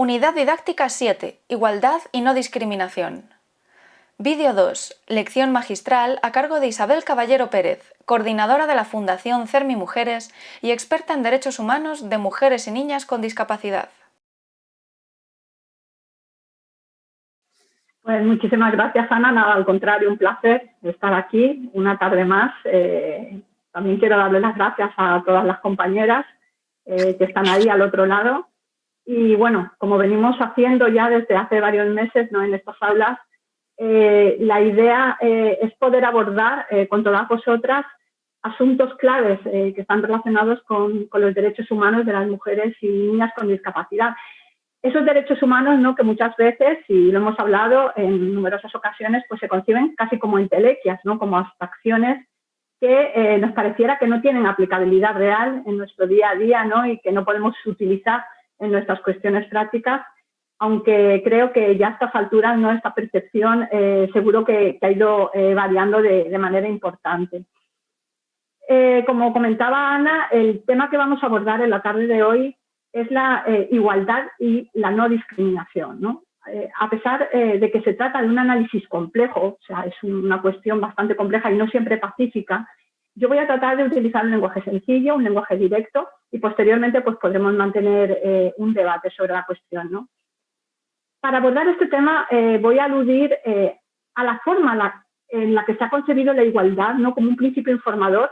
Unidad Didáctica 7. Igualdad y no discriminación. Vídeo 2. Lección magistral a cargo de Isabel Caballero Pérez, coordinadora de la Fundación CERMI Mujeres y experta en derechos humanos de mujeres y niñas con discapacidad. Pues muchísimas gracias, Ana. Nada, al contrario, un placer estar aquí una tarde más. También quiero darle las gracias a todas las compañeras que están ahí al otro lado. Y bueno, como venimos haciendo ya desde hace varios meses, ¿no?, en estas aulas, la idea es poder abordar con todas vosotras asuntos claves que están relacionados con los derechos humanos de las mujeres y niñas con discapacidad. Esos derechos humanos, ¿no?, que muchas veces, y lo hemos hablado en numerosas ocasiones, pues se conciben casi como entelequias, ¿no?, como abstracciones que nos pareciera que no tienen aplicabilidad real en nuestro día a día, ¿no?, y que no podemos utilizar en nuestras cuestiones prácticas, aunque creo que ya a estas alturas, ¿no?, esta percepción seguro que ha ido variando de manera importante. Como comentaba Ana, el tema que vamos a abordar en la tarde de hoy es la igualdad y la no discriminación, ¿no? A pesar de que se trata de un análisis complejo, o sea, es una cuestión bastante compleja y no siempre pacífica, yo voy a tratar de utilizar un lenguaje sencillo, un lenguaje directo, y posteriormente pues podremos mantener un debate sobre la cuestión, ¿no? Para abordar este tema voy a aludir a la forma en la que se ha concebido la igualdad, ¿no?, como un principio informador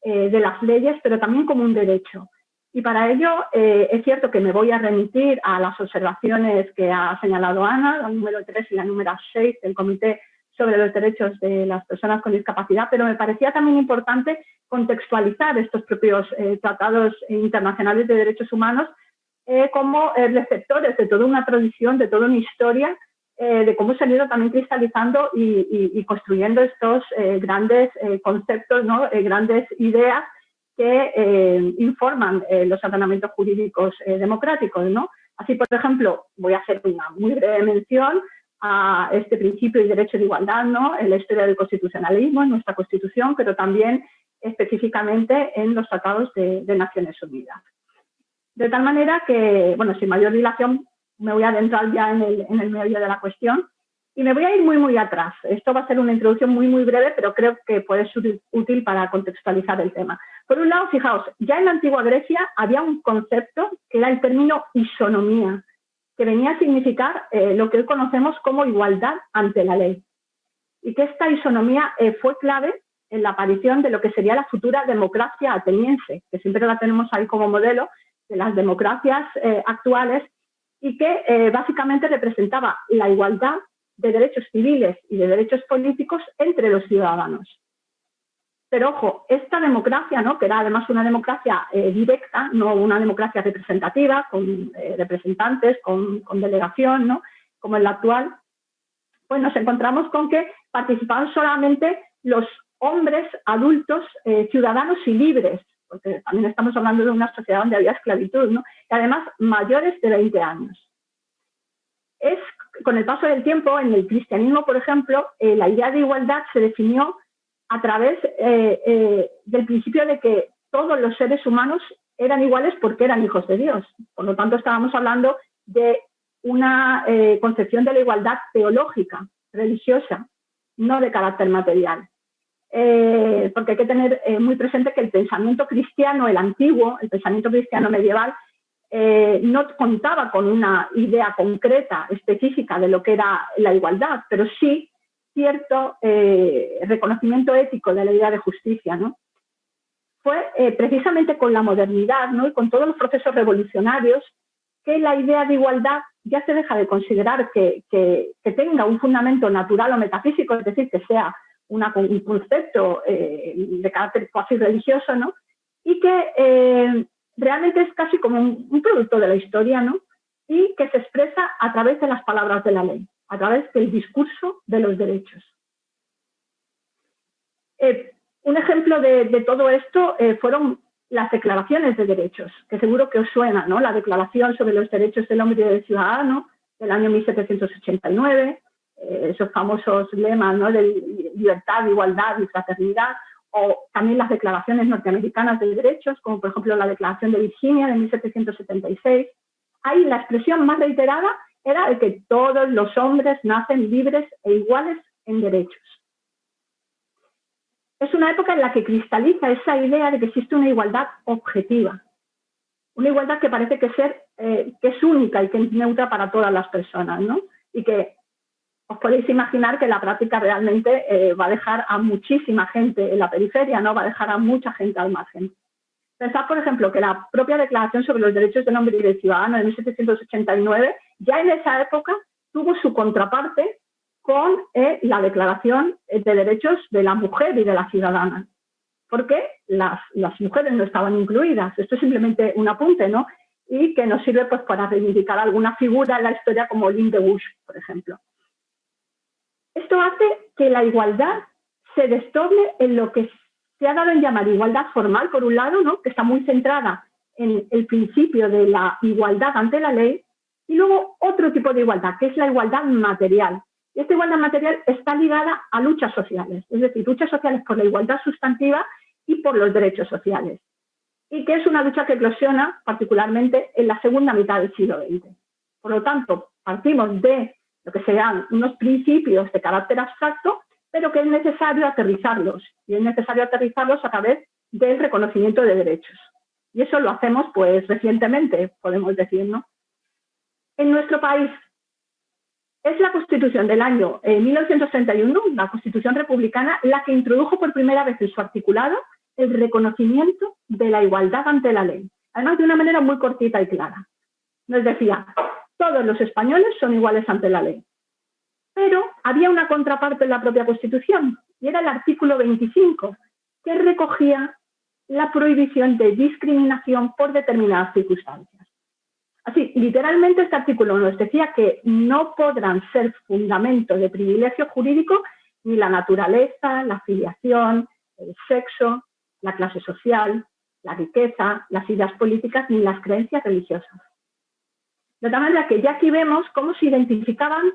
de las leyes, pero también como un derecho. Y para ello es cierto que me voy a remitir a las observaciones que ha señalado Ana, la número 3 y la número 6 del Comité sobre los Derechos de las Personas con Discapacidad, pero me parecía también importante contextualizar estos propios tratados internacionales de derechos humanos como receptores de toda una tradición, de toda una historia, de cómo se han ido también cristalizando y construyendo estos grandes conceptos, ¿no?, grandes ideas que informan los ordenamientos jurídicos democráticos, ¿no? Así, por ejemplo, voy a hacer una muy breve mención a este principio y derecho de igualdad, ¿no?, en la historia del constitucionalismo, en nuestra Constitución, pero también específicamente en los tratados de Naciones Unidas. De tal manera que, bueno, sin mayor dilación, me voy a adentrar ya en el meollo de la cuestión y me voy a ir muy atrás. Esto va a ser una introducción muy breve, pero creo que puede ser útil para contextualizar el tema. Por un lado, fijaos, ya en la antigua Grecia había un concepto que era el término isonomía, que venía a significar lo que hoy conocemos como igualdad ante la ley. Y que esta isonomía fue clave en la aparición de lo que sería la futura democracia ateniense, que siempre la tenemos ahí como modelo de las democracias actuales, y que básicamente representaba la igualdad de derechos civiles y de derechos políticos entre los ciudadanos. Pero ojo, esta democracia, ¿no?, que era además una democracia directa, no una democracia representativa, con representantes, con delegación, ¿no?, como en la actual, pues nos encontramos con que participaban solamente los hombres adultos, ciudadanos y libres, porque también estamos hablando de una sociedad donde había esclavitud, ¿no?, y además mayores de 20 años. Con el paso del tiempo, en el cristianismo, por ejemplo, la idea de igualdad se definió a través del principio de que todos los seres humanos eran iguales porque eran hijos de Dios. Por lo tanto, estábamos hablando de una concepción de la igualdad teológica, religiosa, no de carácter material. Porque hay que tener muy presente que el pensamiento cristiano, el antiguo, el pensamiento cristiano medieval, no contaba con una idea concreta, específica de lo que era la igualdad, pero sí cierto reconocimiento ético de la idea de justicia, ¿no? Fue precisamente con la modernidad, ¿no?, y con todos los procesos revolucionarios que la idea de igualdad ya se deja de considerar que tenga un fundamento natural o metafísico, es decir, que sea un concepto de carácter cuasi religioso, ¿no?, y que realmente es casi como un producto de la historia, ¿no?, y que se expresa a través de las palabras de la ley, a través del discurso de los derechos. Un ejemplo de todo esto fueron las declaraciones de derechos, que seguro que os suena, ¿no?, la Declaración sobre los Derechos del Hombre y del Ciudadano del año 1789, esos famosos lemas, ¿no?, de libertad, igualdad y fraternidad, o también las declaraciones norteamericanas de derechos, como por ejemplo la Declaración de Virginia de 1776, ahí la expresión más reiterada era de que todos los hombres nacen libres e iguales en derechos. Es una época en la que cristaliza esa idea de que existe una igualdad objetiva, una igualdad que parece que es única y que es neutra para todas las personas, ¿no? Y que os podéis imaginar que la práctica realmente va a dejar a muchísima gente en la periferia, ¿no? Va a dejar a mucha gente al margen. Pensad, por ejemplo, que la propia Declaración sobre los Derechos del Hombre y del Ciudadano de 1789, ya en esa época tuvo su contraparte con la Declaración de Derechos de la Mujer y de la Ciudadana, porque las mujeres no estaban incluidas. Esto es simplemente un apunte, ¿no? Y que nos sirve pues, para reivindicar alguna figura en la historia como Lynn Bush, por ejemplo. Esto hace que la igualdad se desdoble en lo que se ha dado en llamar igualdad formal, por un lado, ¿no? Que está muy centrada en el principio de la igualdad ante la ley, y luego otro tipo de igualdad, que es la igualdad material. Y esta igualdad material está ligada a luchas sociales, es decir, luchas sociales por la igualdad sustantiva y por los derechos sociales, y que es una lucha que eclosiona particularmente en la segunda mitad del siglo XX. Por lo tanto, partimos de lo que serán unos principios de carácter abstracto, pero que es necesario aterrizarlos, y es necesario aterrizarlos a través del reconocimiento de derechos. Y eso lo hacemos, pues, recientemente, podemos decir, ¿no? En nuestro país, es la Constitución del año 1931, la Constitución republicana, la que introdujo por primera vez en su articulado el reconocimiento de la igualdad ante la ley, además de una manera muy cortita y clara. Nos decía, todos los españoles son iguales ante la ley. Pero había una contraparte en la propia Constitución, y era el artículo 25, que recogía la prohibición de discriminación por determinadas circunstancias. Así, literalmente este artículo nos decía que no podrán ser fundamento de privilegio jurídico ni la naturaleza, la filiación, el sexo, la clase social, la riqueza, las ideas políticas ni las creencias religiosas. De tal manera que ya aquí vemos cómo se identificaban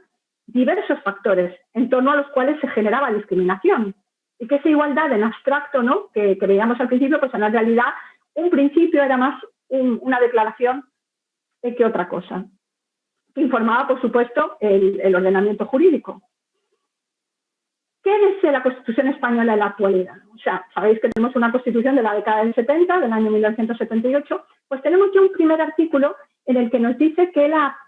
diversos factores en torno a los cuales se generaba discriminación, y que esa igualdad en abstracto, ¿no? que veíamos al principio, pues en la realidad un principio era más una declaración que otra cosa, que informaba, por supuesto, el ordenamiento jurídico. ¿Qué dice la Constitución española en la actualidad? O sea, sabéis que tenemos una Constitución de la década del 70, del año 1978, pues tenemos ya un primer artículo en el que nos dice que la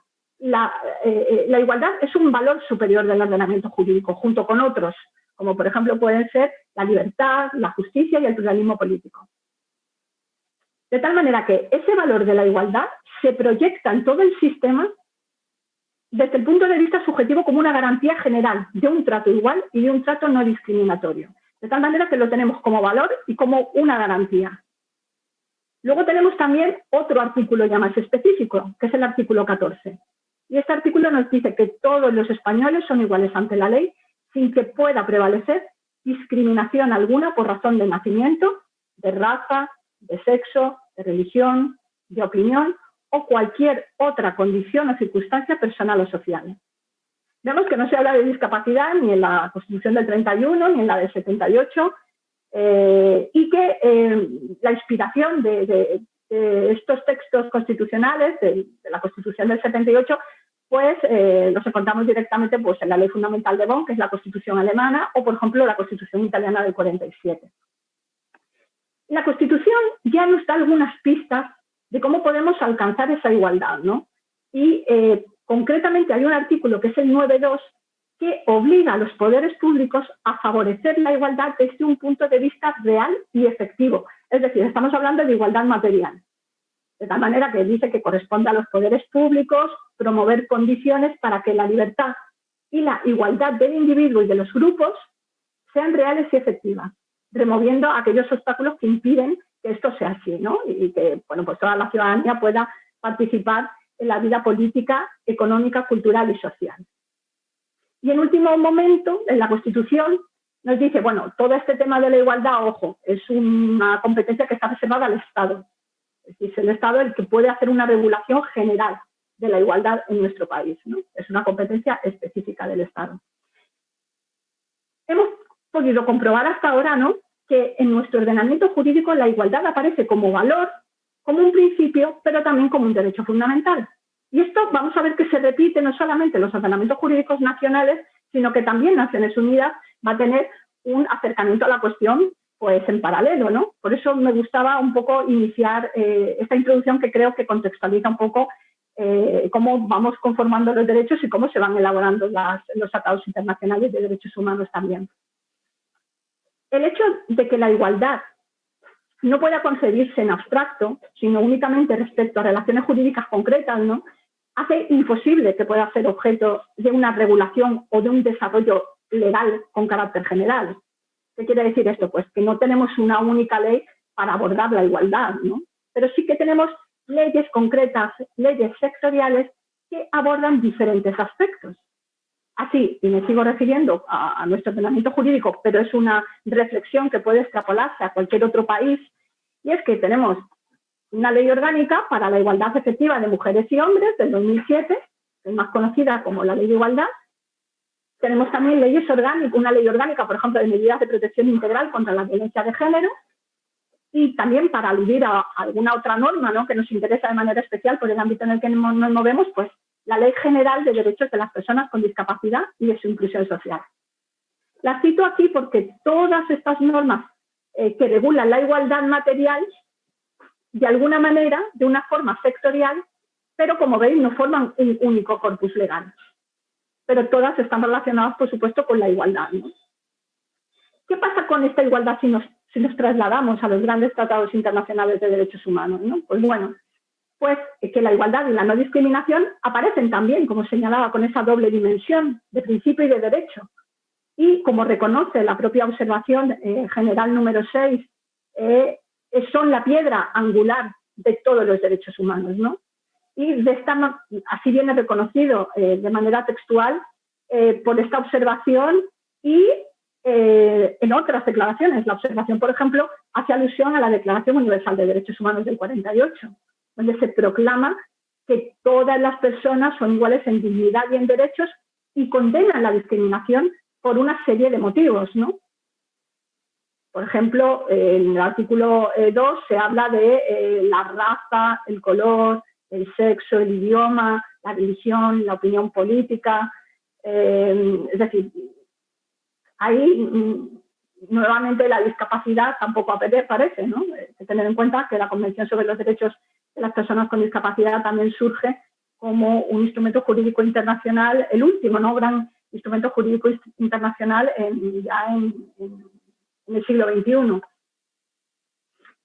igualdad es un valor superior del ordenamiento jurídico, junto con otros, como por ejemplo pueden ser la libertad, la justicia y el pluralismo político. De tal manera que ese valor de la igualdad se proyecta en todo el sistema desde el punto de vista subjetivo como una garantía general de un trato igual y de un trato no discriminatorio. De tal manera que lo tenemos como valor y como una garantía. Luego tenemos también otro artículo ya más específico, que es el artículo 14. Y este artículo nos dice que todos los españoles son iguales ante la ley sin que pueda prevalecer discriminación alguna por razón de nacimiento, de raza, de sexo, de religión, de opinión o cualquier otra condición o circunstancia personal o social. Vemos que no se habla de discapacidad ni en la Constitución del 31 ni en la del 78 y que la inspiración de estos textos constitucionales, de la Constitución del 78, pues los encontramos directamente pues, en la Ley Fundamental de Bonn, que es la Constitución alemana, o por ejemplo la Constitución italiana del 47. La Constitución ya nos da algunas pistas de cómo podemos alcanzar esa igualdad, ¿no? Y concretamente hay un artículo que es el 9.2 que obliga a los poderes públicos a favorecer la igualdad desde un punto de vista real y efectivo. Es decir, estamos hablando de igualdad material. De tal manera que dice que corresponde a los poderes públicos promover condiciones para que la libertad y la igualdad del individuo y de los grupos sean reales y efectivas, removiendo aquellos obstáculos que impiden que esto sea así, ¿no? Y que, bueno, pues toda la ciudadanía pueda participar en la vida política, económica, cultural y social. Y en último momento, en la Constitución, nos dice, bueno, todo este tema de la igualdad, ojo, es una competencia que está reservada al Estado. Es decir, es el Estado el que puede hacer una regulación general de la igualdad en nuestro país, ¿no? Es una competencia específica del Estado. Hemos podido comprobar hasta ahora, ¿no?, que en nuestro ordenamiento jurídico la igualdad aparece como valor, como un principio, pero también como un derecho fundamental. Y esto vamos a ver que se repite no solamente en los ordenamientos jurídicos nacionales, sino que también Naciones Unidas va a tener un acercamiento a la cuestión pues en paralelo, ¿no? Por eso me gustaba un poco iniciar esta introducción que creo que contextualiza un poco cómo vamos conformando los derechos y cómo se van elaborando los tratados internacionales de derechos humanos también. El hecho de que la igualdad no pueda concebirse en abstracto, sino únicamente respecto a relaciones jurídicas concretas, ¿no?, hace imposible que pueda ser objeto de una regulación o de un desarrollo legal con carácter general. ¿Qué quiere decir esto? Pues que no tenemos una única ley para abordar la igualdad, ¿no? Pero sí que tenemos leyes concretas, leyes sectoriales que abordan diferentes aspectos. Así, y me sigo refiriendo a nuestro ordenamiento jurídico, pero es una reflexión que puede extrapolarse a cualquier otro país, y es que tenemos una ley orgánica para la igualdad efectiva de mujeres y hombres del 2007, que es más conocida como la Ley de Igualdad. Tenemos también leyes orgánicas, una ley orgánica, por ejemplo, de medidas de protección integral contra la violencia de género, y también para aludir a alguna otra norma, ¿no?, que nos interesa de manera especial por el ámbito en el que nos movemos, pues la Ley General de Derechos de las Personas con Discapacidad y de su Inclusión Social. Las cito aquí porque todas estas normas que regulan la igualdad material, de alguna manera, de una forma sectorial, pero como veis no forman un único corpus legal. Pero todas están relacionadas, por supuesto, con la igualdad, ¿no? ¿Qué pasa con esta igualdad si nos trasladamos a los grandes tratados internacionales de derechos humanos, ¿no? Pues bueno, pues que la igualdad y la no discriminación aparecen también, como señalaba, con esa doble dimensión de principio y de derecho. Y como reconoce la propia observación general número 6, son la piedra angular de todos los derechos humanos, ¿no? Y así viene reconocido de manera textual por esta observación y en otras declaraciones. La observación, por ejemplo, hace alusión a la Declaración Universal de Derechos Humanos del 48, donde se proclama que todas las personas son iguales en dignidad y en derechos y condenan la discriminación por una serie de motivos, ¿no? Por ejemplo, en el artículo 2 se habla de la raza, el color, el sexo, el idioma, la religión, la opinión política. Es decir, ahí nuevamente la discapacidad tampoco aparece, ¿no? Hay que tener en cuenta que la Convención sobre los Derechos de las Personas con Discapacidad también surge como un instrumento jurídico internacional, el último, ¿no?, gran instrumento jurídico internacional ya en el siglo XXI.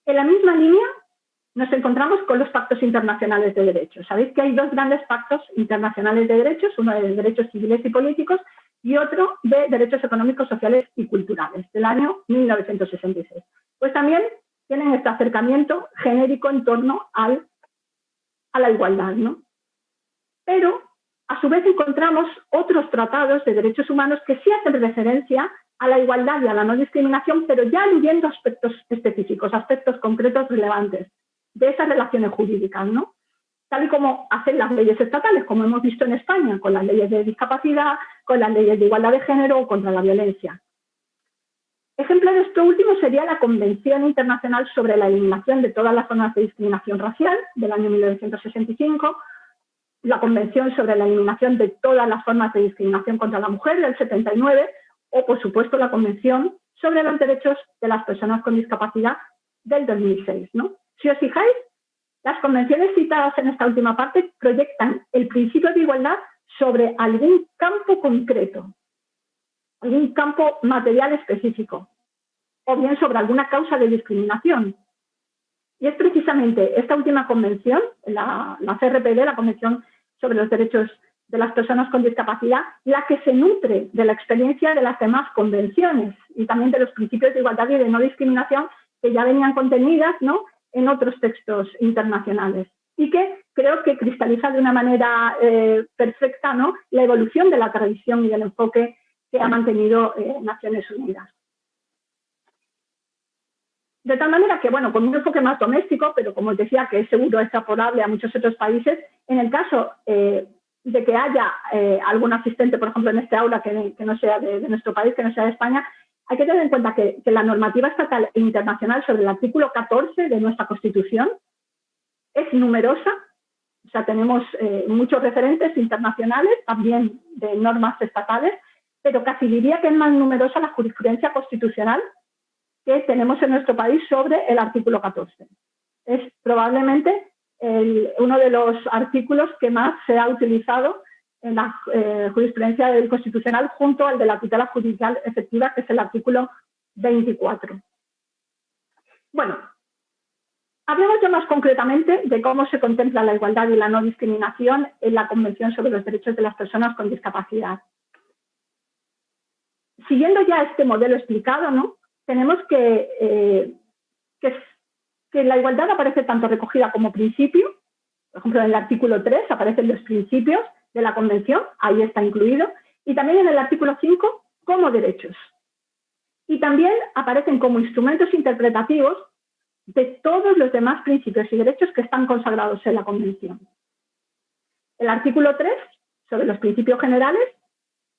En la misma línea nos encontramos con los pactos internacionales de derechos. Sabéis que hay dos grandes pactos internacionales de derechos, uno de derechos civiles y políticos y otro de derechos económicos, sociales y culturales, del año 1966. Pues también tienen este acercamiento genérico en torno a la igualdad, ¿no? Pero, a su vez, encontramos otros tratados de derechos humanos que sí hacen referencia a la igualdad y a la no discriminación, pero ya aludiendo a aspectos específicos, aspectos concretos relevantes de esas relaciones jurídicas, ¿no? Tal y como hacen las leyes estatales, como hemos visto en España, con las leyes de discapacidad, con las leyes de igualdad de género o contra la violencia. Ejemplo de esto último sería la Convención Internacional sobre la Eliminación de todas las formas de discriminación racial, del año 1965, la Convención sobre la Eliminación de todas las formas de discriminación contra la mujer, del 79, o, por supuesto, la Convención sobre los Derechos de las Personas con Discapacidad, del 2006, ¿no? Si os fijáis, las convenciones citadas en esta última parte proyectan el principio de igualdad sobre algún campo concreto, algún campo material específico, o bien sobre alguna causa de discriminación. Y es precisamente esta última convención, la CRPD, la Convención sobre los Derechos de las Personas con Discapacidad, la que se nutre de la experiencia de las demás convenciones y también de los principios de igualdad y de no discriminación que ya venían contenidas, ¿no?, en otros textos internacionales, y que creo que cristaliza de una manera perfecta, ¿no?, la evolución de la tradición y del enfoque que ha mantenido Naciones Unidas. De tal manera que, bueno, con un enfoque más doméstico, pero como os decía, que es seguro extrapolable a muchos otros países, en el caso de que haya algún asistente, por ejemplo, en este aula que no sea de nuestro país, que no sea de España, hay que tener en cuenta que la normativa estatal e internacional sobre el artículo 14 de nuestra Constitución es numerosa, O sea, tenemos muchos referentes internacionales, también de normas estatales, pero casi diría que es más numerosa la jurisprudencia constitucional que tenemos en nuestro país sobre el artículo 14. Es probablemente uno de los artículos que más se ha utilizado en la jurisprudencia del Constitucional junto al de la tutela judicial efectiva, que es el artículo 24. Bueno, hablemos ya más concretamente de cómo se contempla la igualdad y la no discriminación en la Convención sobre los Derechos de las Personas con Discapacidad. Siguiendo ya este modelo explicado, ¿no? Tenemos que la igualdad aparece tanto recogida como principio. Por ejemplo, en el artículo 3 aparecen los principios de la Convención, ahí está incluido, y también en el artículo 5 como derechos. Y también aparecen como instrumentos interpretativos de todos los demás principios y derechos que están consagrados en la Convención. El artículo 3, sobre los principios generales,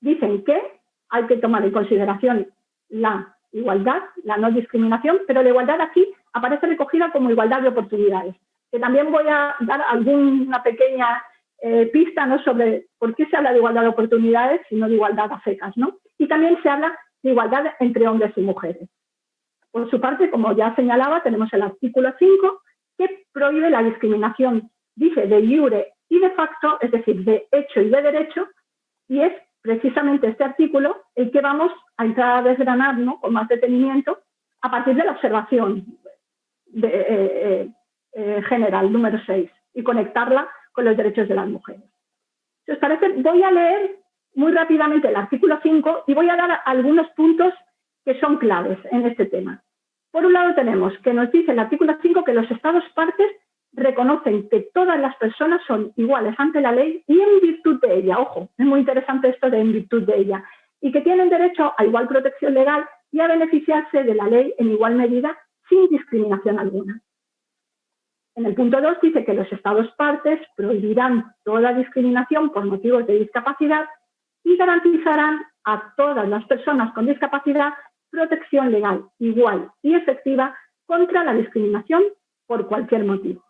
dicen que hay que tomar en consideración la igualdad, la no discriminación, pero la igualdad aquí aparece recogida como igualdad de oportunidades. Que también voy a dar alguna pequeña pista, ¿no?, sobre por qué se habla de igualdad de oportunidades y no de igualdad a secas, ¿no? Y también se habla de igualdad entre hombres y mujeres. Por su parte, como ya señalaba, tenemos el artículo 5 que prohíbe la discriminación, dice de iure y de facto, es decir, de hecho y de derecho, y es precisamente este artículo el que vamos a entrar a desgranar, ¿no?, con más detenimiento a partir de la observación general número 6 y conectarla con los derechos de las mujeres. Si os parece, voy a leer muy rápidamente el artículo 5 y voy a dar algunos puntos que son claves en este tema. Por un lado tenemos que nos dice el artículo 5 que los Estados partes reconocen que todas las personas son iguales ante la ley y en virtud de ella. Ojo, es muy interesante esto de en virtud de ella. Y que tienen derecho a igual protección legal y a beneficiarse de la ley en igual medida sin discriminación alguna. En el punto 2 dice que los Estados partes prohibirán toda discriminación por motivos de discapacidad y garantizarán a todas las personas con discapacidad protección legal igual y efectiva contra la discriminación por cualquier motivo.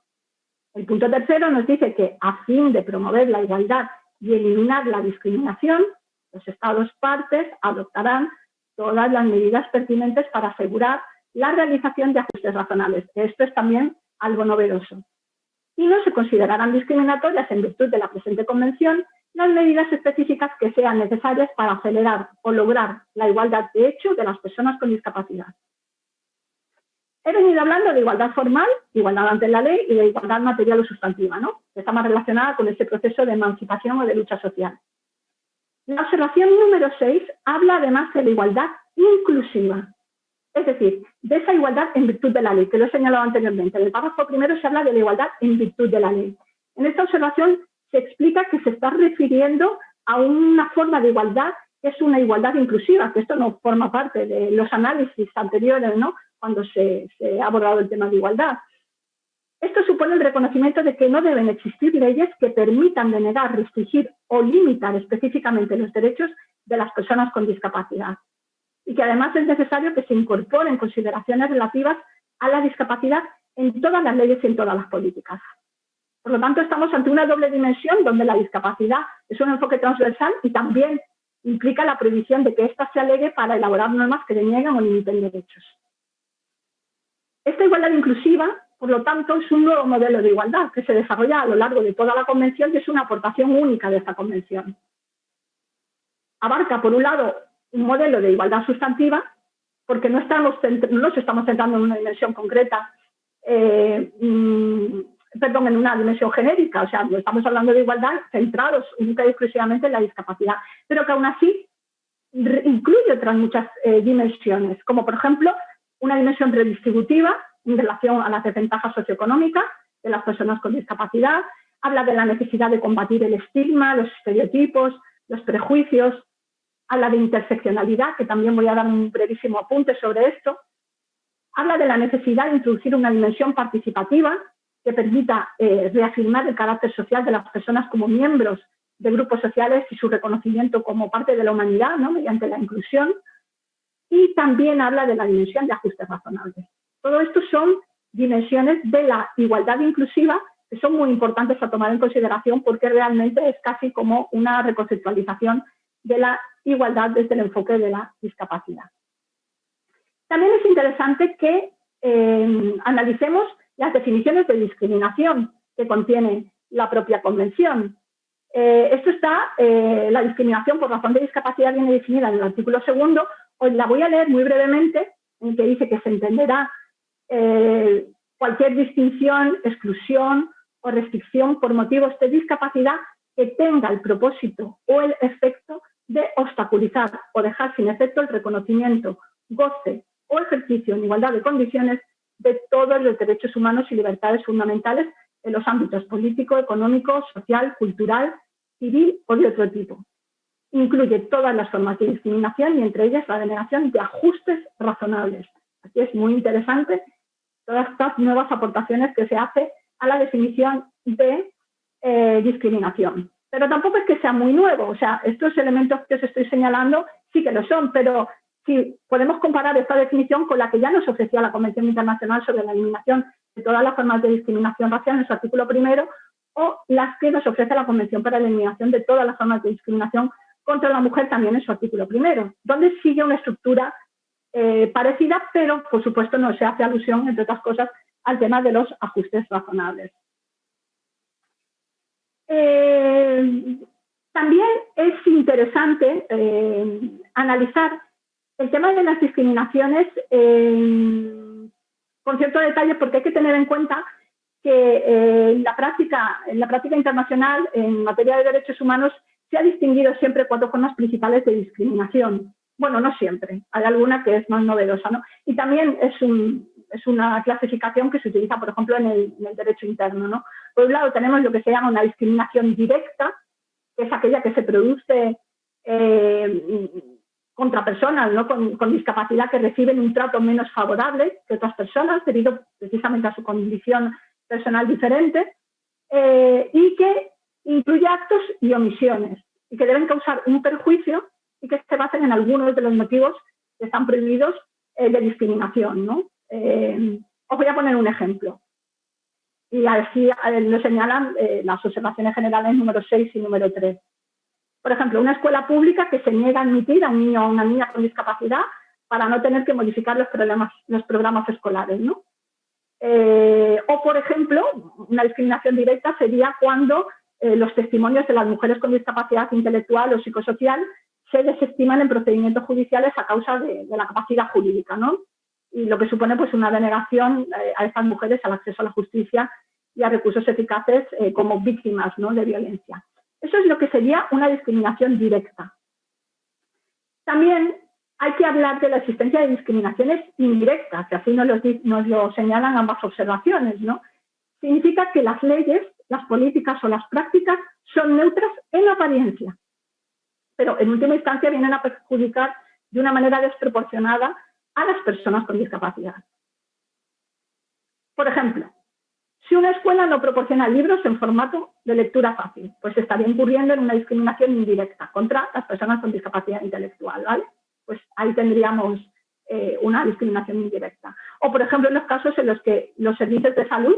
El punto 3 nos dice que a fin de promover la igualdad y eliminar la discriminación, los Estados partes adoptarán todas las medidas pertinentes para asegurar la realización de ajustes razonables. Esto es también algo novedoso. Y no se considerarán discriminatorias en virtud de la presente convención las medidas específicas que sean necesarias para acelerar o lograr la igualdad de hecho de las personas con discapacidad. He venido hablando de igualdad formal, igualdad ante la ley y de igualdad material o sustantiva, ¿no?, que está más relacionada con este proceso de emancipación o de lucha social. La observación número 6 habla además de la igualdad inclusiva, es decir, de esa igualdad en virtud de la ley, que lo he señalado anteriormente. En el párrafo primero se habla de la igualdad en virtud de la ley. En esta observación se explica que se está refiriendo a una forma de igualdad que es una igualdad inclusiva, que esto no forma parte de los análisis anteriores, ¿no?, cuando se ha abordado el tema de igualdad. Esto supone el reconocimiento de que no deben existir leyes que permitan denegar, restringir o limitar específicamente los derechos de las personas con discapacidad. Y que además es necesario que se incorporen consideraciones relativas a la discapacidad en todas las leyes y en todas las políticas. Por lo tanto, estamos ante una doble dimensión donde la discapacidad es un enfoque transversal y también implica la prohibición de que ésta se alegue para elaborar normas que deniegan o limiten derechos. Esta igualdad inclusiva, por lo tanto, es un nuevo modelo de igualdad que se desarrolla a lo largo de toda la Convención y es una aportación única de esta Convención. Abarca, por un lado, un modelo de igualdad sustantiva, porque no nos estamos centrando en una dimensión concreta, en una dimensión genérica, o sea, no estamos hablando de igualdad centrados única y exclusivamente en la discapacidad, pero que aún así incluye otras muchas dimensiones, como por ejemplo una dimensión redistributiva en relación a las desventajas socioeconómicas de las personas con discapacidad, habla de la necesidad de combatir el estigma, los estereotipos, los prejuicios, habla de interseccionalidad, que también voy a dar un brevísimo apunte sobre esto, habla de la necesidad de introducir una dimensión participativa que permita reafirmar el carácter social de las personas como miembros de grupos sociales y su reconocimiento como parte de la humanidad, ¿no?, mediante la inclusión, y también habla de la dimensión de ajustes razonables. Todo esto son dimensiones de la igualdad inclusiva que son muy importantes a tomar en consideración porque realmente es casi como una reconceptualización de la igualdad desde el enfoque de la discapacidad. También es interesante que analicemos las definiciones de discriminación que contiene la propia convención. Esto está, la discriminación por razón de discapacidad viene definida en el artículo 2, os la voy a leer muy brevemente, en que dice que se entenderá cualquier distinción, exclusión o restricción por motivos de discapacidad que tenga el propósito o el efecto de obstaculizar o dejar sin efecto el reconocimiento, goce o ejercicio en igualdad de condiciones de todos los derechos humanos y libertades fundamentales en los ámbitos político, económico, social, cultural, civil o de otro tipo. Incluye todas las formas de discriminación y entre ellas la denegación de ajustes razonables. Aquí es muy interesante todas estas nuevas aportaciones que se hace a la definición de discriminación. Pero tampoco es que sea muy nuevo, o sea, estos elementos que os estoy señalando sí que lo son, pero si podemos comparar esta definición con la que ya nos ofrecía la Convención Internacional sobre la Eliminación de todas las formas de discriminación racial en su artículo 1, o las que nos ofrece la Convención para la Eliminación de todas las formas de discriminación contra la mujer también en su artículo 1, donde sigue una estructura parecida, pero por supuesto no se hace alusión, entre otras cosas, al tema de los ajustes razonables. También es interesante analizar el tema de las discriminaciones con cierto detalle, porque hay que tener en cuenta que en la práctica internacional en materia de derechos humanos se ha distinguido siempre 4 formas principales de discriminación. Bueno, no siempre, hay alguna que es más novedosa, ¿no? Y también es una clasificación que se utiliza, por ejemplo, en el derecho interno, ¿no? Por un lado tenemos lo que se llama una discriminación directa, que es aquella que se produce contra personas, ¿no? con discapacidad que reciben un trato menos favorable que otras personas debido precisamente a su condición personal diferente, y que incluye actos y omisiones y que deben causar un perjuicio y que se basen en algunos de los motivos que están prohibidos de discriminación, ¿no? Os voy a poner un ejemplo. Y así lo señalan las observaciones generales número 6 y número 3. Por ejemplo, una escuela pública que se niega a admitir a un niño o a una niña con discapacidad para no tener que modificar los programas escolares, ¿no? O, por ejemplo, una discriminación directa sería cuando los testimonios de las mujeres con discapacidad intelectual o psicosocial se desestiman en procedimientos judiciales a causa de la capacidad jurídica, ¿no? Y lo que supone pues una denegación a estas mujeres al acceso a la justicia y a recursos eficaces como víctimas, ¿no? de violencia. Eso es lo que sería una discriminación directa. También hay que hablar de la existencia de discriminaciones indirectas, que así nos lo señalan ambas observaciones, ¿no? Significa que las leyes, las políticas o las prácticas son neutras en apariencia, pero en última instancia vienen a perjudicar de una manera desproporcionada a las personas con discapacidad. Por ejemplo, si una escuela no proporciona libros en formato de lectura fácil, pues estaría incurriendo en una discriminación indirecta contra las personas con discapacidad intelectual, ¿vale? Pues ahí tendríamos una discriminación indirecta. O, por ejemplo, en los casos en los que los servicios de salud,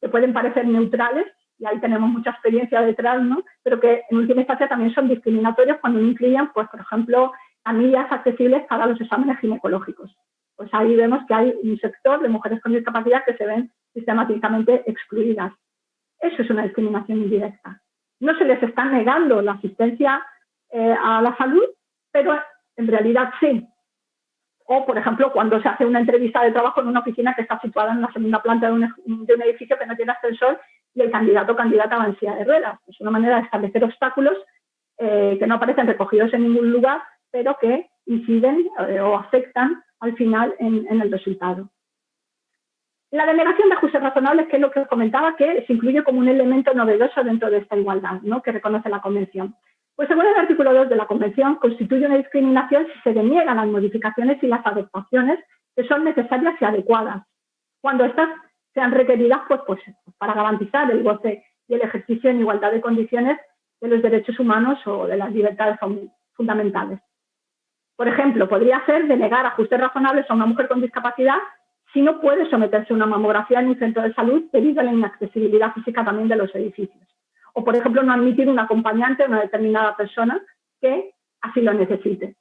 que pueden parecer neutrales, y ahí tenemos mucha experiencia detrás, ¿no? Pero que en última instancia también son discriminatorios cuando no incluyen, pues, por ejemplo, camillas accesibles para los exámenes ginecológicos. Pues ahí vemos que hay un sector de mujeres con discapacidad que se ven sistemáticamente excluidas. Eso es una discriminación indirecta. No se les está negando la asistencia a la salud, pero en realidad sí. O, por ejemplo, cuando se hace una entrevista de trabajo en una oficina que está situada en la segunda planta de un edificio que no tiene ascensor y el candidato o candidata va en silla de ruedas. Es una manera de establecer obstáculos que no aparecen recogidos en ningún lugar, pero que inciden o afectan al final en el resultado. La denegación de ajustes razonables, que es lo que os comentaba, que se incluye como un elemento novedoso dentro de esta igualdad, ¿no? que reconoce la Convención. Pues según el artículo 2 de la Convención, constituye una discriminación si se deniegan las modificaciones y las adaptaciones que son necesarias y adecuadas, cuando estas sean requeridas pues, para garantizar el goce y el ejercicio en igualdad de condiciones de los derechos humanos o de las libertades fundamentales. Por ejemplo, podría ser denegar ajustes razonables a una mujer con discapacidad si no puede someterse a una mamografía en un centro de salud debido a la inaccesibilidad física también de los edificios. O, por ejemplo, no admitir un acompañante a una determinada persona que así lo necesite.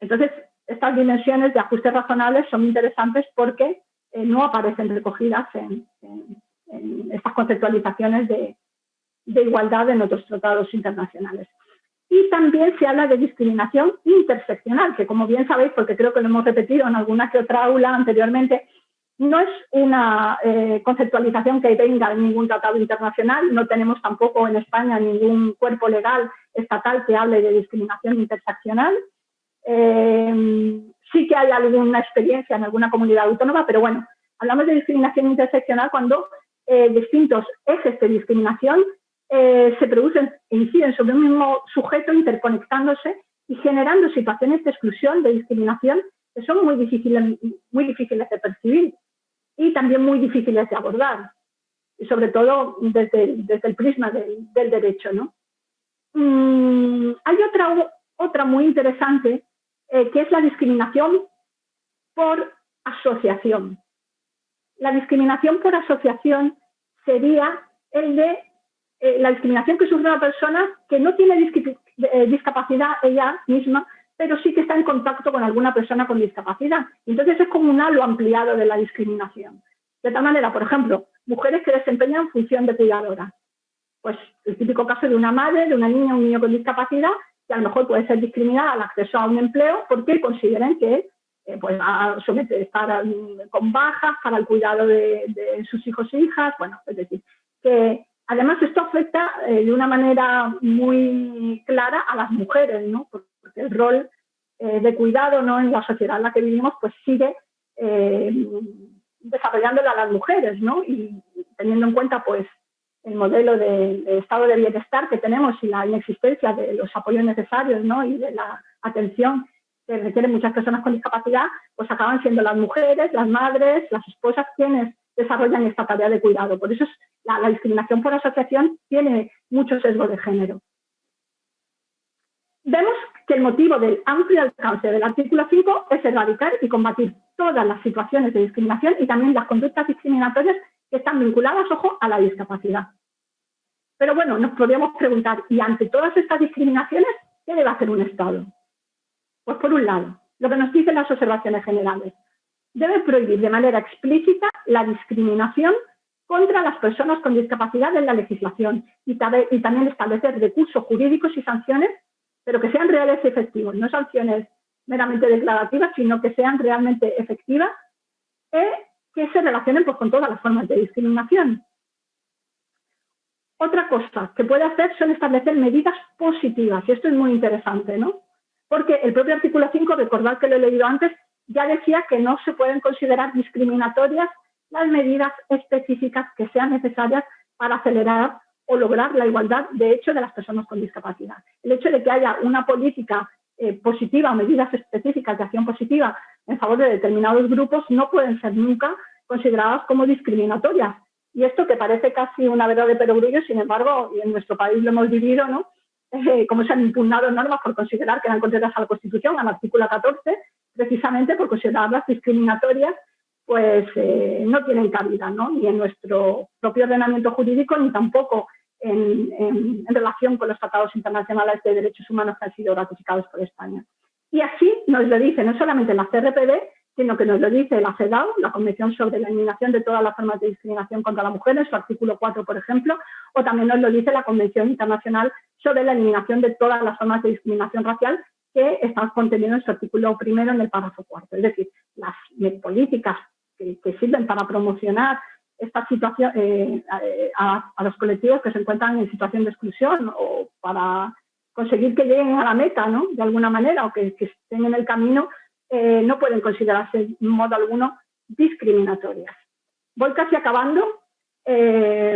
Entonces, estas dimensiones de ajustes razonables son interesantes porque no aparecen recogidas en estas conceptualizaciones de igualdad en otros tratados internacionales. Y también se habla de discriminación interseccional, que como bien sabéis, porque creo que lo hemos repetido en alguna que otra aula anteriormente, no es una conceptualización que venga de ningún tratado internacional, no tenemos tampoco en España ningún cuerpo legal estatal que hable de discriminación interseccional. Sí que hay alguna experiencia en alguna comunidad autónoma, pero bueno, hablamos de discriminación interseccional cuando distintos ejes de discriminación se producen e inciden sobre un mismo sujeto interconectándose y generando situaciones de exclusión, de discriminación, que son muy difíciles de percibir y también muy difíciles de abordar, y sobre todo desde el prisma del derecho, ¿no? Hay otra muy interesante, que es la discriminación por asociación. La discriminación por asociación sería la discriminación que sufre una persona que no tiene discapacidad ella misma, pero sí que está en contacto con alguna persona con discapacidad. Entonces es como un halo ampliado de la discriminación. De tal manera, por ejemplo, mujeres que desempeñan función de cuidadora. Pues el típico caso de una madre, de una niña o un niño con discapacidad, que a lo mejor puede ser discriminada al acceso a un empleo porque consideren que pues estar con bajas para el cuidado de sus hijos e hijas. Bueno, es decir, que además esto afecta de una manera muy clara a las mujeres, ¿no? Porque el rol de cuidado, ¿no?, en la sociedad en la que vivimos pues sigue desarrollándolo a las mujeres, ¿no? Y teniendo en cuenta pues el modelo de estado de bienestar que tenemos y la inexistencia de los apoyos necesarios, ¿no?, y de la atención que requieren muchas personas con discapacidad, pues acaban siendo las mujeres, las madres, las esposas quienes desarrollan esta tarea de cuidado. Por eso la discriminación por asociación tiene mucho sesgo de género. Vemos que el motivo del amplio alcance del artículo 5 es erradicar y combatir todas las situaciones de discriminación y también las conductas discriminatorias que están vinculadas, ojo, a la discapacidad. Pero bueno, nos podríamos preguntar, ¿y ante todas estas discriminaciones, qué debe hacer un Estado? Pues por un lado, lo que nos dicen las observaciones generales, debe prohibir de manera explícita la discriminación contra las personas con discapacidad en la legislación y también establecer recursos jurídicos y sanciones, pero que sean reales y efectivos, no sanciones meramente declarativas, sino que sean realmente efectivas que se relacionen pues, con todas las formas de discriminación. Otra cosa que puede hacer son establecer medidas positivas, y esto es muy interesante, ¿no? Porque el propio artículo 5, recordad que lo he leído antes, ya decía que no se pueden considerar discriminatorias las medidas específicas que sean necesarias para acelerar o lograr la igualdad de hecho de las personas con discapacidad. El hecho de que haya una política positiva o medidas específicas de acción positiva en favor de determinados grupos no pueden ser nunca consideradas como discriminatorias. Y esto que parece casi una verdad de perogrullo, sin embargo, y en nuestro país lo hemos vivido, ¿no? Como se han impugnado normas por considerar que eran contrarias a la Constitución, al artículo 14, precisamente por considerarlas discriminatorias, pues no tienen cabida, ¿no? Ni en nuestro propio ordenamiento jurídico, ni tampoco en relación con los tratados internacionales de derechos humanos que han sido ratificados por España. Y así nos lo dice no solamente la CRPD, sino que nos lo dice la CEDAW, la Convención sobre la Eliminación de todas las formas de discriminación contra la mujer, en su artículo 4, por ejemplo, o también nos lo dice la Convención Internacional sobre la Eliminación de todas las formas de discriminación racial, que están contenidas en su artículo 1 en el párrafo 4. Es decir, las políticas que sirven para promocionar esta situación a los colectivos que se encuentran en situación de exclusión o para conseguir que lleguen a la meta, ¿no?, de alguna manera, o que estén en el camino, no pueden considerarse de modo alguno discriminatorias. Voy casi acabando,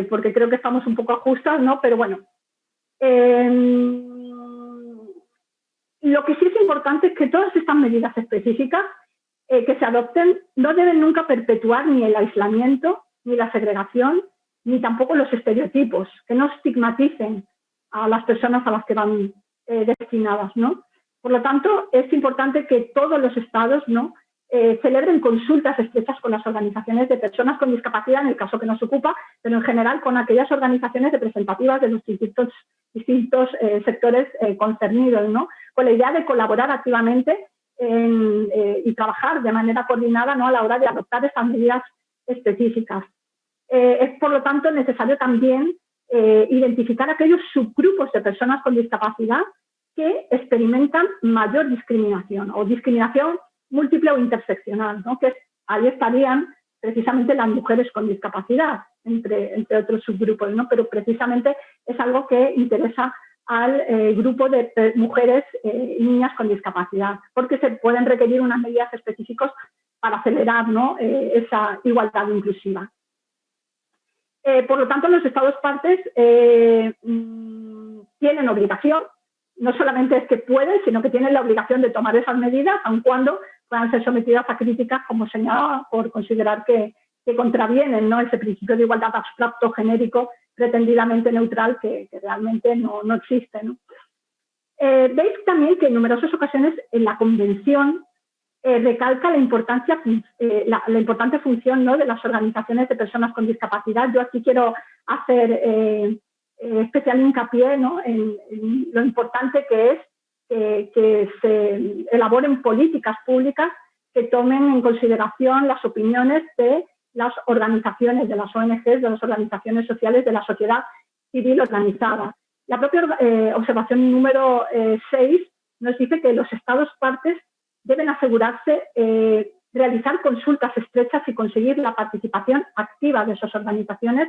porque creo que estamos un poco ajustados, ¿no? Pero bueno, lo que sí es importante es que todas estas medidas específicas que se adopten no deben nunca perpetuar ni el aislamiento, ni la segregación, ni tampoco los estereotipos, que no estigmaticen a las personas a las que van destinadas, ¿no? Por lo tanto, es importante que todos los estados, ¿no?, celebren consultas estrechas con las organizaciones de personas con discapacidad, en el caso que nos ocupa, pero en general con aquellas organizaciones representativas de los distintos sectores concernidos, ¿no? Con la idea de colaborar activamente y trabajar de manera coordinada, ¿no?, a la hora de adoptar estas medidas específicas. Es, por lo tanto, necesario también identificar aquellos subgrupos de personas con discapacidad que experimentan mayor discriminación o discriminación múltiple o interseccional, ¿no? Que ahí estarían precisamente las mujeres con discapacidad, entre otros subgrupos, ¿no? Pero precisamente es algo que interesa al grupo de mujeres y niñas con discapacidad, porque se pueden requerir unas medidas específicas para acelerar, ¿no?, esa igualdad inclusiva. Por lo tanto, los Estados partes tienen obligación, no solamente es que pueden, sino que tienen la obligación de tomar esas medidas, aun cuando puedan ser sometidas a críticas, como señalaba, por considerar que contravienen, ¿no?, ese principio de igualdad abstracto, genérico, pretendidamente neutral, que realmente no existe, ¿no? Veis también que en numerosas ocasiones en la Convención recalca la importante función, ¿no?, de las organizaciones de personas con discapacidad. Yo aquí quiero hacer especial hincapié, ¿no?, en lo importante que es que se elaboren políticas públicas que tomen en consideración las opiniones de las organizaciones, de las ONGs, de las organizaciones sociales, de la sociedad civil organizada. La propia observación número 6 nos dice que los Estados partes deben asegurarse realizar consultas estrechas y conseguir la participación activa de esas organizaciones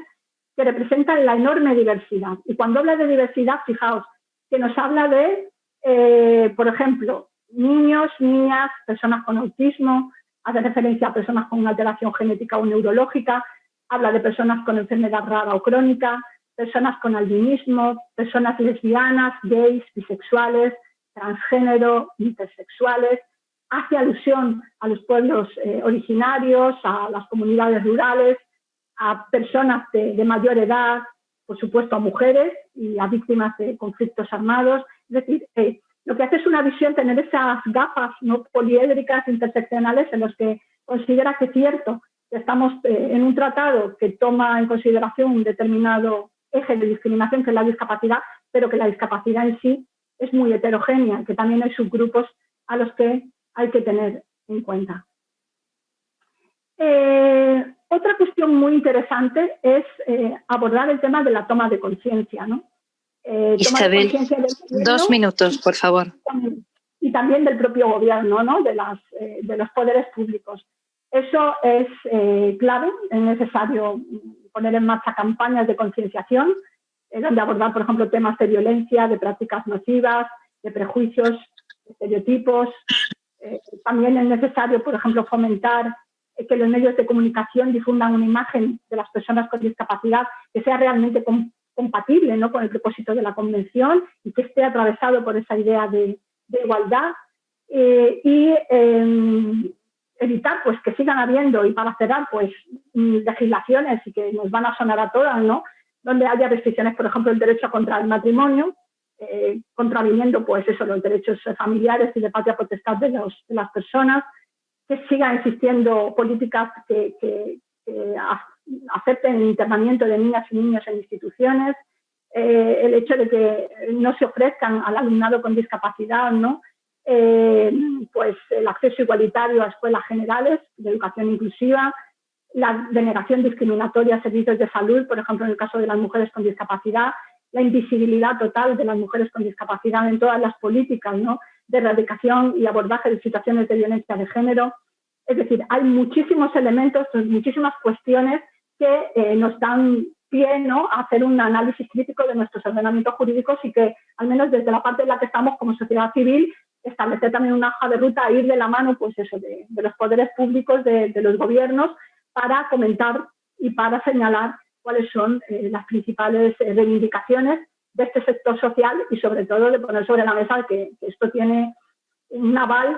que representan la enorme diversidad. Y cuando habla de diversidad, fijaos, que nos habla de, por ejemplo, niños, niñas, personas con autismo, hace referencia a personas con una alteración genética o neurológica, habla de personas con enfermedad rara o crónica, personas con albinismo, personas lesbianas, gays, bisexuales, transgénero, intersexuales, hace alusión a los pueblos originarios, a las comunidades rurales, a personas de mayor edad, por supuesto a mujeres y a víctimas de conflictos armados. Es decir, lo que hace es una visión, tener esas gafas, ¿no?, poliédricas, interseccionales, en los que considera que es cierto que estamos en un tratado que toma en consideración un determinado eje de discriminación, que es la discapacidad, pero que la discapacidad en sí es muy heterogénea, que también hay subgrupos a los que hay que tener en cuenta. Otra cuestión muy interesante es abordar el tema de la toma de conciencia, ¿no? Isabel, 2 minutos, por favor. Y también del propio gobierno, ¿no?, de los poderes públicos. Eso es clave, es necesario poner en marcha campañas de concienciación, donde abordar, por ejemplo, temas de violencia, de prácticas nocivas, de prejuicios, de estereotipos. También es necesario, por ejemplo, fomentar que los medios de comunicación difundan una imagen de las personas con discapacidad que sea realmente compatible, ¿no?, con el propósito de la Convención y que esté atravesado por esa idea de igualdad y evitar, pues, que sigan habiendo, y para cerrar, pues, legislaciones y que nos van a sonar a todas, ¿no?, donde haya restricciones, por ejemplo, el derecho contra el matrimonio, contraviniendo, pues, eso, los derechos familiares y de patria potestad de las personas, que sigan existiendo políticas que acepten el internamiento de niñas y niños en instituciones, el hecho de que no se ofrezcan al alumnado con discapacidad, ¿no?, pues el acceso igualitario a escuelas generales de educación inclusiva, la denegación discriminatoria a servicios de salud, por ejemplo, en el caso de las mujeres con discapacidad, la invisibilidad total de las mujeres con discapacidad en todas las políticas, ¿no?, de erradicación y abordaje de situaciones de violencia de género. Es decir, hay muchísimos elementos, muchísimas cuestiones que nos dan pie, ¿no?, a hacer un análisis crítico de nuestros ordenamientos jurídicos y que, al menos desde la parte en la que estamos como sociedad civil, establecer también una hoja de ruta, ir de la mano, pues eso, de los poderes públicos, de los gobiernos, para comentar y para señalar cuáles son las principales reivindicaciones de este sector social y, sobre todo, de poner sobre la mesa que esto tiene un aval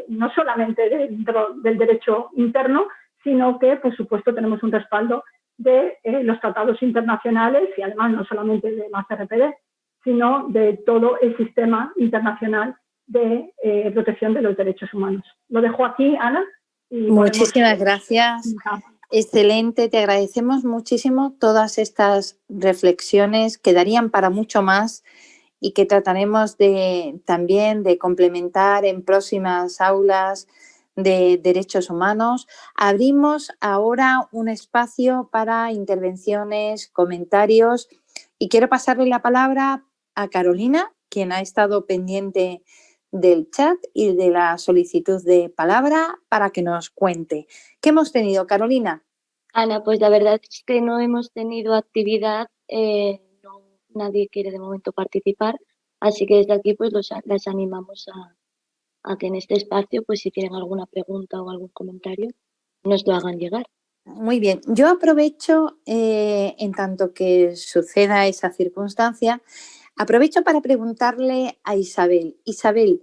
no solamente dentro del derecho interno, sino que, por supuesto, tenemos un respaldo de los tratados internacionales y, además, no solamente de la CRPD, sino de todo el sistema internacional de protección de los derechos humanos. Lo dejo aquí, Ana. Y muchísimas gracias. Excelente, te agradecemos muchísimo todas estas reflexiones que darían para mucho más y que trataremos también de complementar en próximas aulas de derechos humanos. Abrimos ahora un espacio para intervenciones, comentarios y quiero pasarle la palabra a Carolina, quien ha estado pendiente del chat y de la solicitud de palabra para que nos cuente. ¿Qué hemos tenido, Carolina? Ana, pues la verdad es que no hemos tenido actividad, nadie quiere de momento participar, así que desde aquí pues las animamos a que en este espacio, pues si tienen alguna pregunta o algún comentario, nos lo hagan llegar. Muy bien, yo aprovecho, en tanto que suceda esa circunstancia, aprovecho para preguntarle a Isabel. Isabel,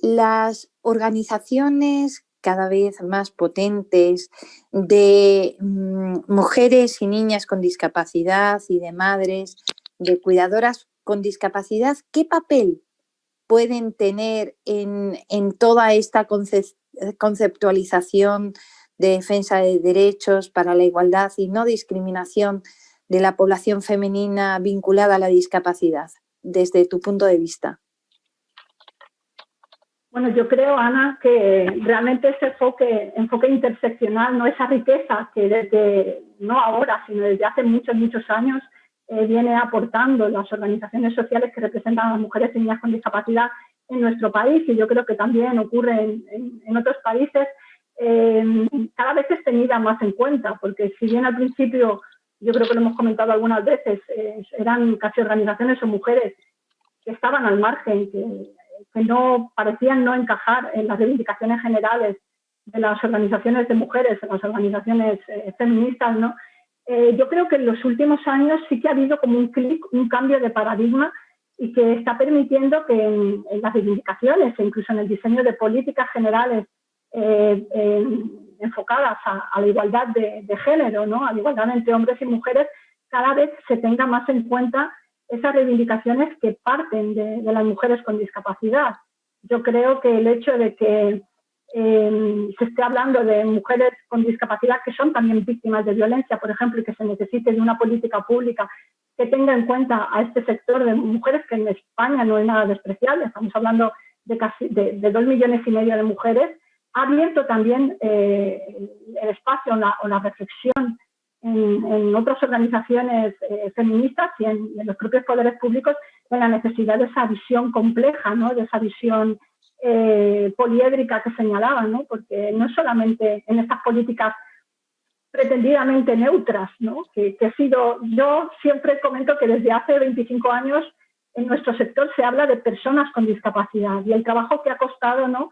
las organizaciones cada vez más potentes de mujeres y niñas con discapacidad y de madres, de cuidadoras con discapacidad, ¿qué papel pueden tener en toda esta conceptualización de defensa de derechos para la igualdad y no discriminación de la población femenina vinculada a la discapacidad, desde tu punto de vista? Bueno, yo creo, Ana, que realmente ese enfoque interseccional, no esa riqueza que desde, no ahora, sino desde hace muchos, muchos años, viene aportando las organizaciones sociales que representan a las mujeres y niñas con discapacidad en nuestro país, y yo creo que también ocurre en otros países, cada vez es tenida más en cuenta, porque si bien al principio, yo creo que lo hemos comentado algunas veces, eran casi organizaciones o mujeres que estaban al margen, que no parecían no encajar en las reivindicaciones generales de las organizaciones de mujeres, en las organizaciones feministas, ¿no? Yo creo que en los últimos años sí que ha habido como un clic, un cambio de paradigma y que está permitiendo que en las reivindicaciones e incluso en el diseño de políticas generales enfocadas a la igualdad de género, ¿no? A la igualdad entre hombres y mujeres, cada vez se tenga más en cuenta esas reivindicaciones que parten de las mujeres con discapacidad. Yo creo que el hecho de que se esté hablando de mujeres con discapacidad que son también víctimas de violencia, por ejemplo, y que se necesite de una política pública que tenga en cuenta a este sector de mujeres, que en España no es nada despreciable, estamos hablando de casi de 2,5 millones de mujeres, ha abierto también el espacio o la reflexión en otras organizaciones feministas y en los propios poderes públicos en la necesidad de esa visión compleja, ¿no? De esa visión poliédrica que señalaba, ¿no? Porque no solamente en estas políticas pretendidamente neutras, ¿no? Que ha sido, yo siempre comento que desde hace 25 años en nuestro sector se habla de personas con discapacidad y el trabajo que ha costado, ¿no?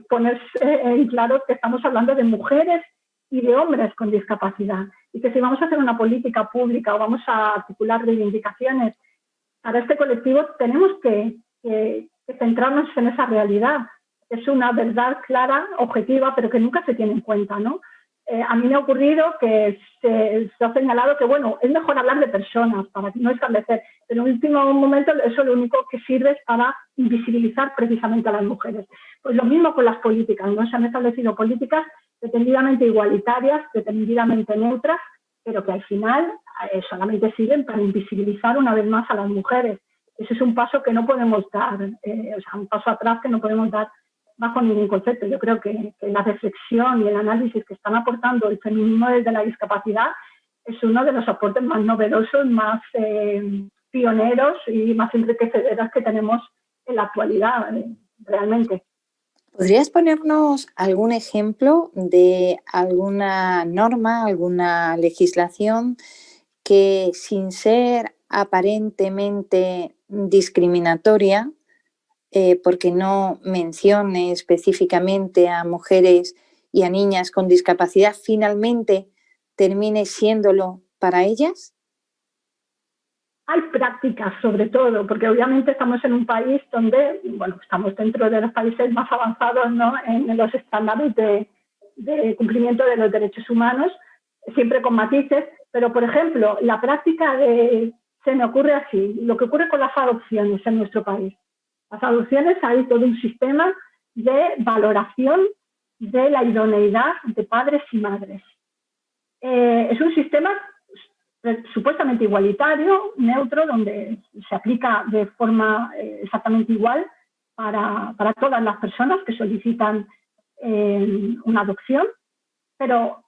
Ponerse en claro que estamos hablando de mujeres y de hombres con discapacidad, y que si vamos a hacer una política pública o vamos a articular reivindicaciones para este colectivo, tenemos que centrarnos en esa realidad. Es una verdad clara, objetiva, pero que nunca se tiene en cuenta, ¿no? A mí me ha ocurrido que se ha señalado que, bueno, es mejor hablar de personas para no establecer, pero en último momento eso lo único que sirve es para invisibilizar precisamente a las mujeres. Pues lo mismo con las políticas, ¿no? Se han establecido políticas pretendidamente igualitarias, pretendidamente neutras, pero que al final solamente sirven para invisibilizar una vez más a las mujeres. Ese es un paso que no podemos dar, un paso atrás que no podemos dar bajo ningún concepto. Yo creo que la reflexión y el análisis que están aportando el feminismo desde la discapacidad es uno de los aportes más novedosos, más pioneros y más enriquecedores que tenemos en la actualidad, realmente. ¿Podrías ponernos algún ejemplo de alguna norma, alguna legislación que, sin ser aparentemente discriminatoria, porque no mencione específicamente a mujeres y a niñas con discapacidad, finalmente termine siéndolo para ellas? Hay prácticas, sobre todo, porque obviamente estamos en un país donde, bueno, estamos dentro de los países más avanzados, ¿no? En los estándares de cumplimiento de los derechos humanos, siempre con matices, pero, por ejemplo, la práctica se me ocurre así, lo que ocurre con las adopciones en nuestro país. Las adopciones hay todo un sistema de valoración de la idoneidad de padres y madres. Es un sistema supuestamente igualitario, neutro, donde se aplica de forma exactamente igual para todas las personas que solicitan una adopción, pero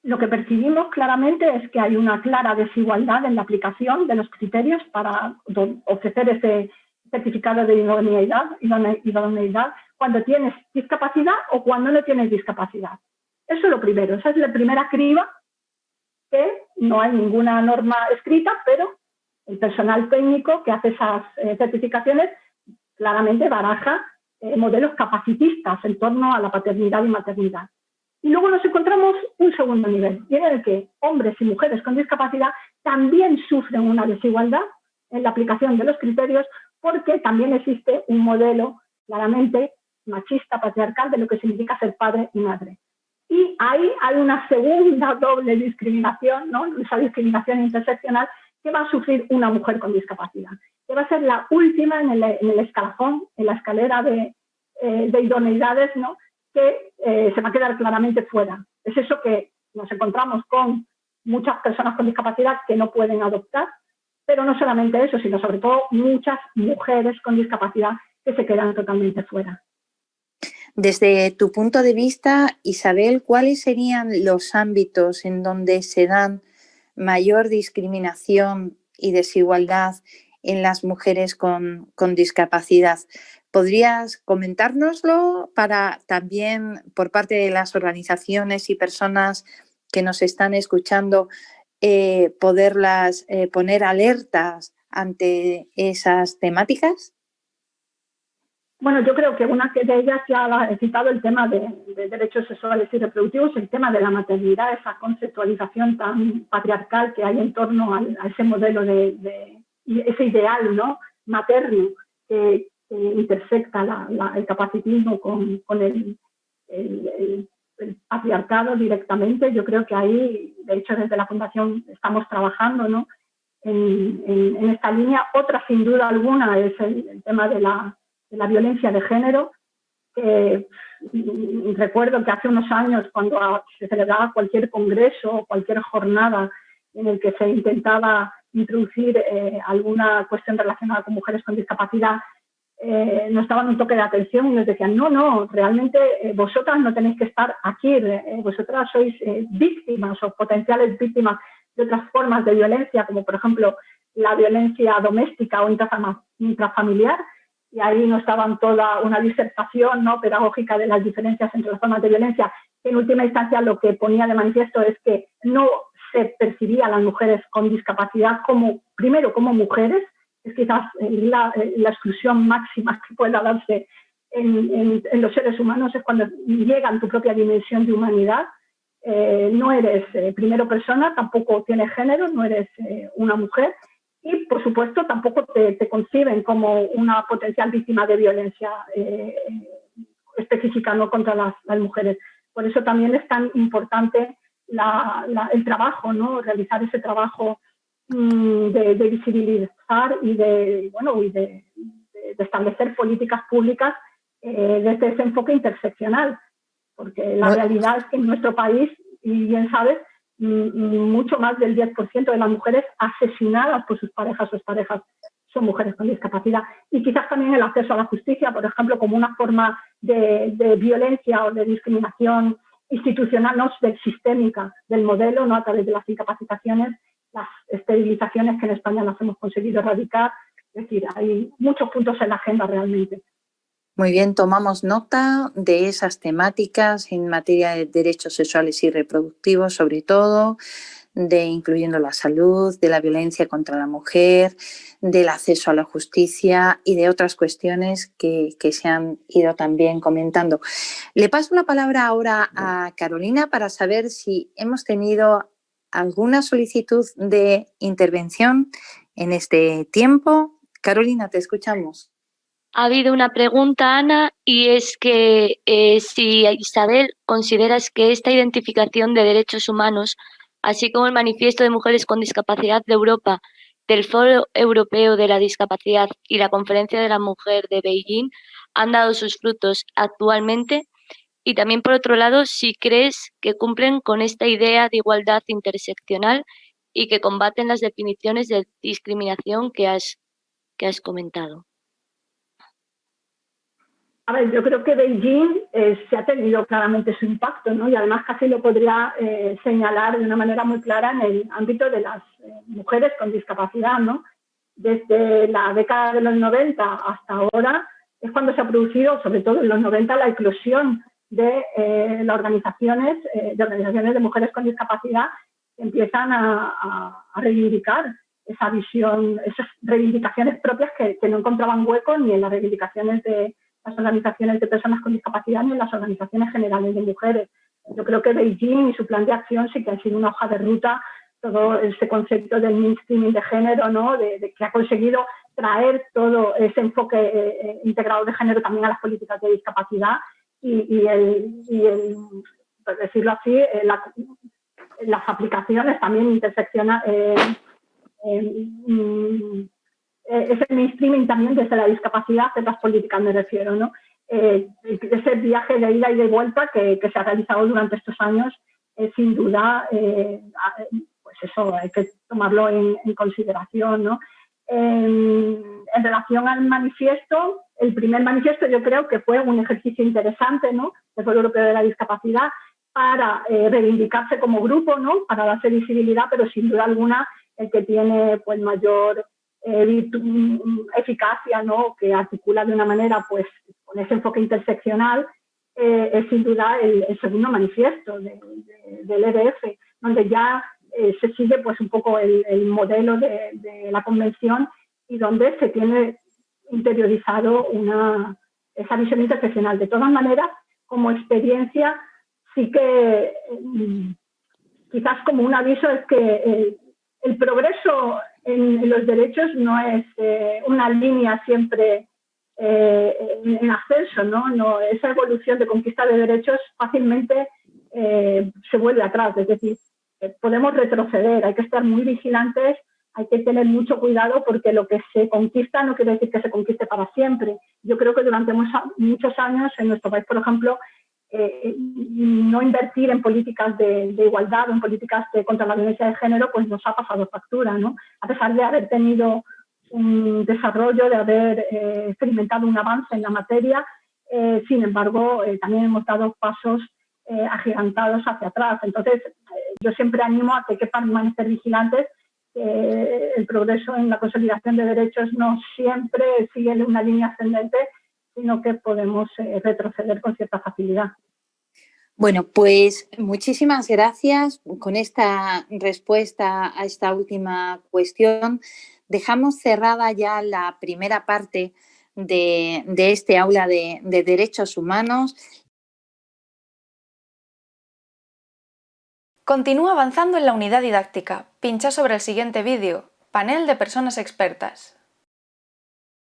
lo que percibimos claramente es que hay una clara desigualdad en la aplicación de los criterios para ofrecer ese certificado de idoneidad cuando tienes discapacidad o cuando no tienes discapacidad. Eso es lo primero, esa es la primera criba, que no hay ninguna norma escrita, pero el personal técnico que hace esas certificaciones claramente baraja modelos capacitistas en torno a la paternidad y maternidad. Y luego nos encontramos un segundo nivel, y en el que hombres y mujeres con discapacidad también sufren una desigualdad en la aplicación de los criterios, porque también existe un modelo claramente machista, patriarcal, de lo que significa ser padre y madre. Y ahí hay una segunda doble discriminación, ¿no? Esa discriminación interseccional que va a sufrir una mujer con discapacidad, que va a ser la última en el escalafón, en la escalera de idoneidades, ¿no? Que se va a quedar claramente fuera. Es eso que nos encontramos con muchas personas con discapacidad que no pueden adoptar, pero no solamente eso, sino sobre todo muchas mujeres con discapacidad que se quedan totalmente fuera. Desde tu punto de vista, Isabel, ¿cuáles serían los ámbitos en donde se dan mayor discriminación y desigualdad en las mujeres con discapacidad? ¿Podrías comentárnoslo para también, por parte de las organizaciones y personas que nos están escuchando, poderlas poner alertas ante esas temáticas? Bueno, yo creo que una de ellas ya he citado, el tema de derechos sexuales y reproductivos, el tema de la maternidad, esa conceptualización tan patriarcal que hay en torno a ese modelo y ese ideal, ¿no?, materno que intersecta el capacitismo con el patriarcado directamente. Yo creo que ahí, de hecho, desde la Fundación estamos trabajando, ¿no?, en esta línea. Otra, sin duda alguna, es el tema de la violencia de género. Recuerdo que hace unos años, cuando se celebraba cualquier congreso o cualquier jornada en el que se intentaba introducir alguna cuestión relacionada con mujeres con discapacidad, nos daban un toque de atención y nos decían, no, realmente vosotras no tenéis que estar aquí, vosotras sois víctimas o potenciales víctimas de otras formas de violencia, como por ejemplo la violencia doméstica o intrafamiliar. Y ahí nos daban toda una disertación, ¿no?, pedagógica de las diferencias entre las formas de violencia, que en última instancia lo que ponía de manifiesto es que no se percibía a las mujeres con discapacidad primero como mujeres. Es quizás la exclusión máxima que pueda darse en los seres humanos, es cuando llega en tu propia dimensión de humanidad. No eres primero persona, tampoco tienes género, no eres una mujer. Y, por supuesto, tampoco te conciben como una potencial víctima de violencia específica, no contra las mujeres. Por eso también es tan importante el trabajo, ¿no?, realizar ese trabajo de visibilizar y de establecer políticas públicas desde ese enfoque interseccional. Porque la realidad es que en nuestro país, y bien sabes, mucho más del 10% de las mujeres asesinadas por sus parejas o exparejas son mujeres con discapacidad. Y quizás también el acceso a la justicia, por ejemplo, como una forma de violencia o de discriminación institucional, no sistémica, del modelo, no a través de las incapacitaciones, las esterilizaciones que en España las hemos conseguido erradicar. Es decir, hay muchos puntos en la agenda realmente. Muy bien, tomamos nota de esas temáticas en materia de derechos sexuales y reproductivos, sobre todo, incluyendo la salud, de la violencia contra la mujer, del acceso a la justicia y de otras cuestiones que se han ido también comentando. Le paso la palabra ahora a Carolina para saber si hemos tenido alguna solicitud de intervención en este tiempo. Carolina, te escuchamos. Ha habido una pregunta, Ana, y es que si, Isabel, consideras que esta identificación de derechos humanos, así como el Manifiesto de Mujeres con Discapacidad de Europa del Foro Europeo de la Discapacidad y la Conferencia de la Mujer de Beijing han dado sus frutos actualmente? Y también, por otro lado, si crees que cumplen con esta idea de igualdad interseccional y que combaten las definiciones de discriminación que has comentado. A ver, yo creo que Beijing se ha tenido claramente su impacto, ¿no? Y además casi lo podría señalar de una manera muy clara en el ámbito de las mujeres con discapacidad, ¿no? Desde la década de los 90 hasta ahora es cuando se ha producido, sobre todo en los 90, la eclosión de las organizaciones de mujeres con discapacidad que empiezan a reivindicar esa visión, esas reivindicaciones propias que no encontraban hueco ni en las reivindicaciones de las organizaciones de personas con discapacidad ni en las organizaciones generales de mujeres. Yo creo que Beijing y su plan de acción sí que han sido una hoja de ruta, todo ese concepto del mainstreaming de género, ¿no? de que ha conseguido traer todo ese enfoque integrado de género también a las políticas de discapacidad y por decirlo así, las aplicaciones también interseccionan ese mainstreaming también desde la discapacidad de las políticas, me refiero, ¿no? Ese viaje de ida y de vuelta que se ha realizado durante estos años, sin duda, pues eso hay que tomarlo en consideración, ¿no? En relación al manifiesto, el primer manifiesto yo creo que fue un ejercicio interesante, ¿no? Del Foro Europeo de la Discapacidad para reivindicarse como grupo, ¿no? Para darse visibilidad, pero sin duda alguna el que tiene pues mayor eficacia, ¿no? Que articula de una manera pues con ese enfoque interseccional, es sin duda el segundo manifiesto del EDF, donde ya se sigue pues un poco el modelo de la convención y donde se tiene interiorizado esa visión interseccional. De todas maneras, como experiencia, sí que quizás como un aviso es que el progreso en los derechos no es una línea siempre en ascenso, ¿no? Esa evolución de conquista de derechos fácilmente se vuelve atrás, es decir, podemos retroceder, hay que estar muy vigilantes, hay que tener mucho cuidado porque lo que se conquista no quiere decir que se conquiste para siempre. Yo creo que durante muchos años en nuestro país, por ejemplo, no invertir en políticas de igualdad o en políticas contra la violencia de género, pues nos ha pasado factura, ¿no? A pesar de haber tenido un desarrollo, de haber experimentado un avance en la materia, sin embargo, también hemos dado pasos agigantados hacia atrás. Entonces, yo siempre animo a que hay que permanecer vigilantes. El progreso en la consolidación de derechos no siempre sigue una línea ascendente, sino que podemos retroceder con cierta facilidad. Bueno, pues muchísimas gracias. Con esta respuesta a esta última cuestión, dejamos cerrada ya la primera parte de este aula de derechos humanos. Continúa avanzando en la unidad didáctica. Pincha sobre el siguiente vídeo. Panel de personas expertas.